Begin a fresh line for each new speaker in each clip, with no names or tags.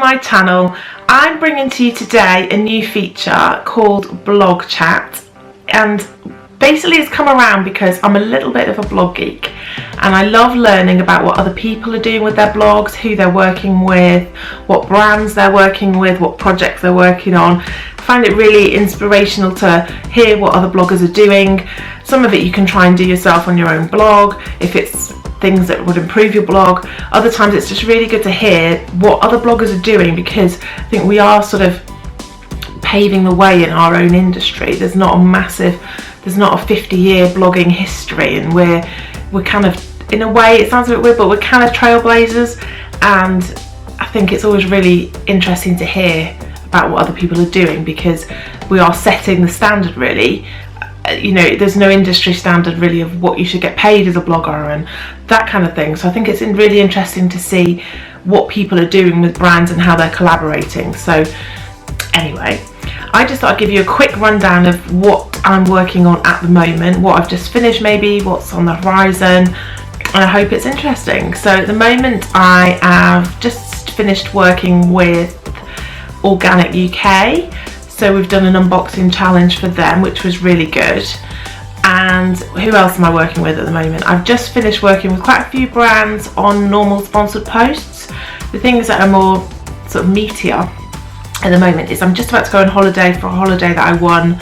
my channel. I'm bringing to you today a new feature called Blog Chat, and basically it's come around because I'm a little bit of a blog geek and I love learning about what other people are doing with their blogs, who they're working with, what brands they're working with, what projects they're working on. I find it really inspirational to hear what other bloggers are doing. Some of it you can try and do yourself on your own blog if it's things that would improve your blog. Other times it's just really good to hear what other bloggers are doing, because I think we are sort of paving the way in our own industry. There's not a 50-year blogging history, and we're kind of, in a way it sounds a bit weird, but we're kind of trailblazers, and I think it's always really interesting to hear about what other people are doing, because we are setting the standard really. You know, there's no industry standard really of what you should get paid as a blogger and that kind of thing. So I think it's really interesting to see what people are doing with brands and how they're collaborating. So anyway, I just thought I'd give you a quick rundown of what I'm working on at the moment, what I've just finished maybe, what's on the horizon, and I hope it's interesting. So at the moment I have just finished working with Organic UK. So we've done an unboxing challenge for them, which was really good. And who else am I working with at the moment? I've just finished working with quite a few brands on normal sponsored posts. The things that are more sort of meatier at the moment is I'm just about to go on holiday for a holiday that I won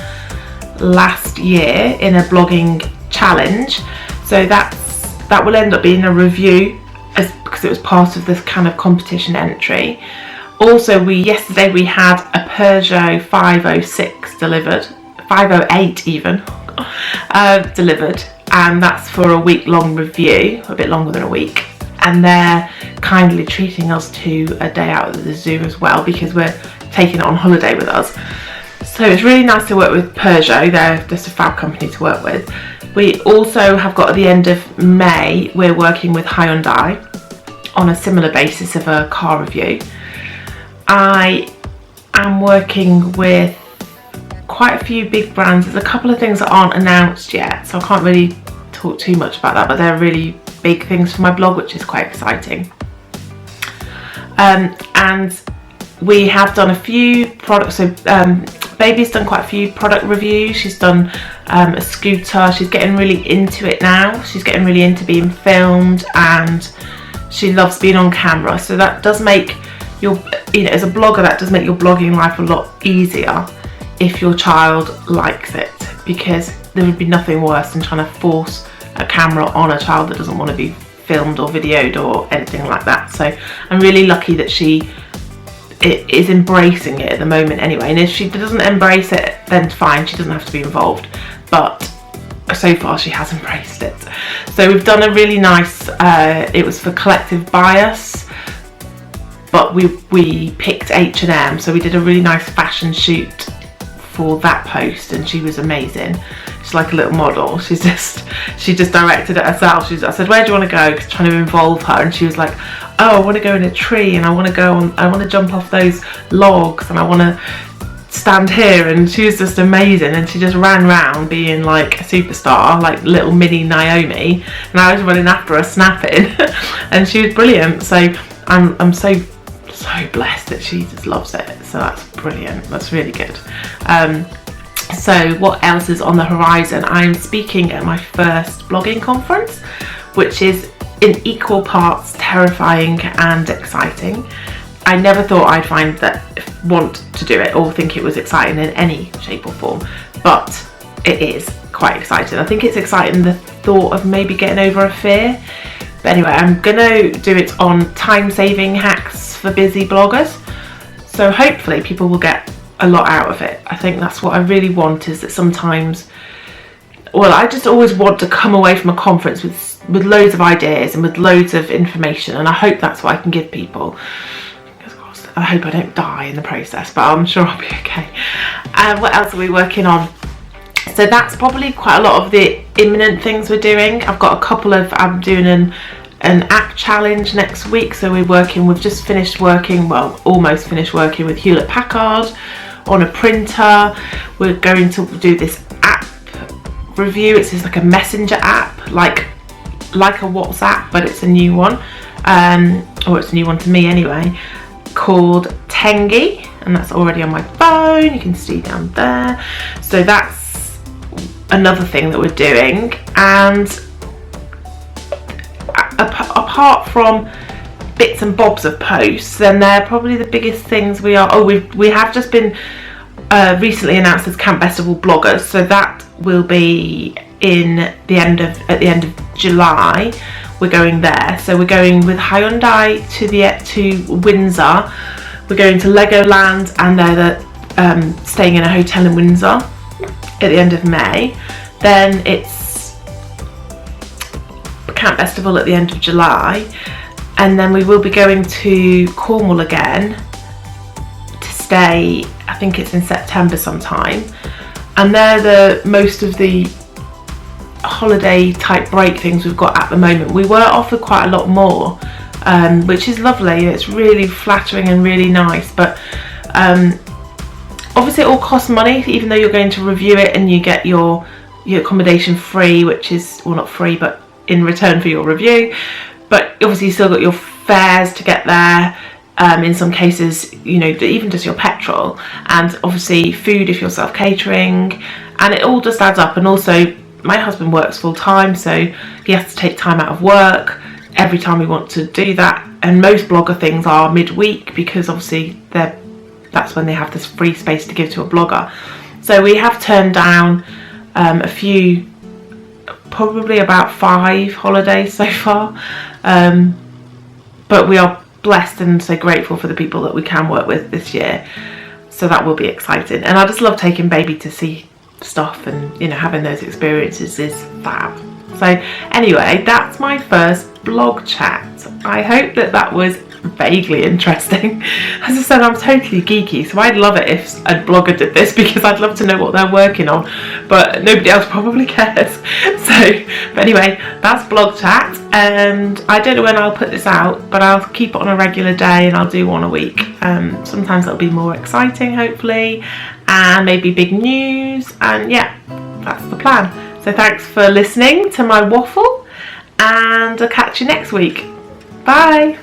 last year in a blogging challenge. So that will end up being a review because it was part of this kind of competition entry. Also, yesterday we had a Peugeot 506 delivered, 508 even, delivered, and that's for a week-long review, a bit longer than a week. And they're kindly treating us to a day out at the zoo as well, because we're taking it on holiday with us. So it's really nice to work with Peugeot. They're just a fab company to work with. We also have got, at the end of May, we're working with Hyundai on a similar basis of a car review. I am working with quite a few big brands. There's a couple of things that aren't announced yet, so I can't really talk too much about that, but they're really big things for my blog, which is quite exciting. And we have done a few products. So Baby's done quite a few product reviews. She's done a scooter. She's getting really into it now. She's getting really into being filmed, and she loves being on camera. So that does make as a blogger, that does make your blogging life a lot easier if your child likes it, because there would be nothing worse than trying to force a camera on a child that doesn't want to be filmed or videoed or anything like that. So I'm really lucky that she is embracing it at the moment anyway, and if she doesn't embrace it, then fine, she doesn't have to be involved, but so far she has embraced it. So we've done a really nice, it was for Collective Bias, but we picked H&M, so we did a really nice fashion shoot for that post, and she was amazing. She's like a little model. She just directed it herself. I said, where do you want to go? Cause trying to involve her, and she was like, oh, I want to go in a tree, and I want to jump off those logs, and I want to stand here. And she was just amazing, and she just ran around being like a superstar, like little mini Naomi, and I was running after her snapping and she was brilliant. So I'm so blessed that she just loves it. So that's brilliant. That's really good. So what else is on the horizon? I'm speaking at my first blogging conference, which is in equal parts terrifying and exciting. I never thought I'd want to do it or think it was exciting in any shape or form, but it is quite exciting. I think it's exciting, the thought of maybe getting over a fear. But anyway, I'm gonna do it on time-saving hacks for busy bloggers. So hopefully people will get a lot out of it. I think that's what I really want, is that sometimes, well, I just always want to come away from a conference with loads of ideas and with loads of information, and I hope that's what I can give people. I hope I don't die in the process, but I'm sure I'll be okay. What else are we working on? So that's probably quite a lot of the imminent things we're doing. I'm doing an app challenge next week. So we've just finished working, well, almost finished working with Hewlett Packard on a printer. We're going to do this app review. It's just like a messenger app, like a WhatsApp, but it's a new one, or it's a new one to me anyway, called Tengi, and that's already on my phone. You can see down there. So that's another thing that we're doing. And apart from bits and bobs of posts, then they're probably the biggest things we are. We have just been recently announced as Camp Festival bloggers, so that will be at the end of July. We're going there, so we're going with Hyundai to Windsor. We're going to Legoland, and they're staying in a hotel in Windsor at the end of May. Then it's Camp Festival at the end of July, and then we will be going to Cornwall again to stay, I think it's in September sometime. And they're most of the holiday type break things we've got at the moment. We were offered quite a lot more, which is lovely. It's really flattering and really nice, but obviously it all costs money, even though you're going to review it and you get your accommodation free, which is, well, not free, but in return for your review. But obviously you still got your fares to get there, in some cases, you know, even just your petrol, and obviously food if you're self-catering, and it all just adds up. And also my husband works full-time, so he has to take time out of work every time we want to do that, and most blogger things are midweek, because obviously that's when they have this free space to give to a blogger. So we have turned down a few, probably about 5 holidays so far, but we are blessed and so grateful for the people that we can work with this year, so that will be exciting. And I just love taking baby to see stuff, and, you know, having those experiences is fab. So anyway, that's my first blog chat. I hope that was vaguely interesting. As I said, I'm totally geeky, so I'd love it if a blogger did this, because I'd love to know what they're working on, but nobody else probably cares. So, but anyway, that's blog chat, and I don't know when I'll put this out, but I'll keep it on a regular day, and I'll do one a week. Sometimes it'll be more exciting, hopefully, and maybe big news, and yeah, that's the plan. So thanks for listening to my waffle, and I'll catch you next week. Bye.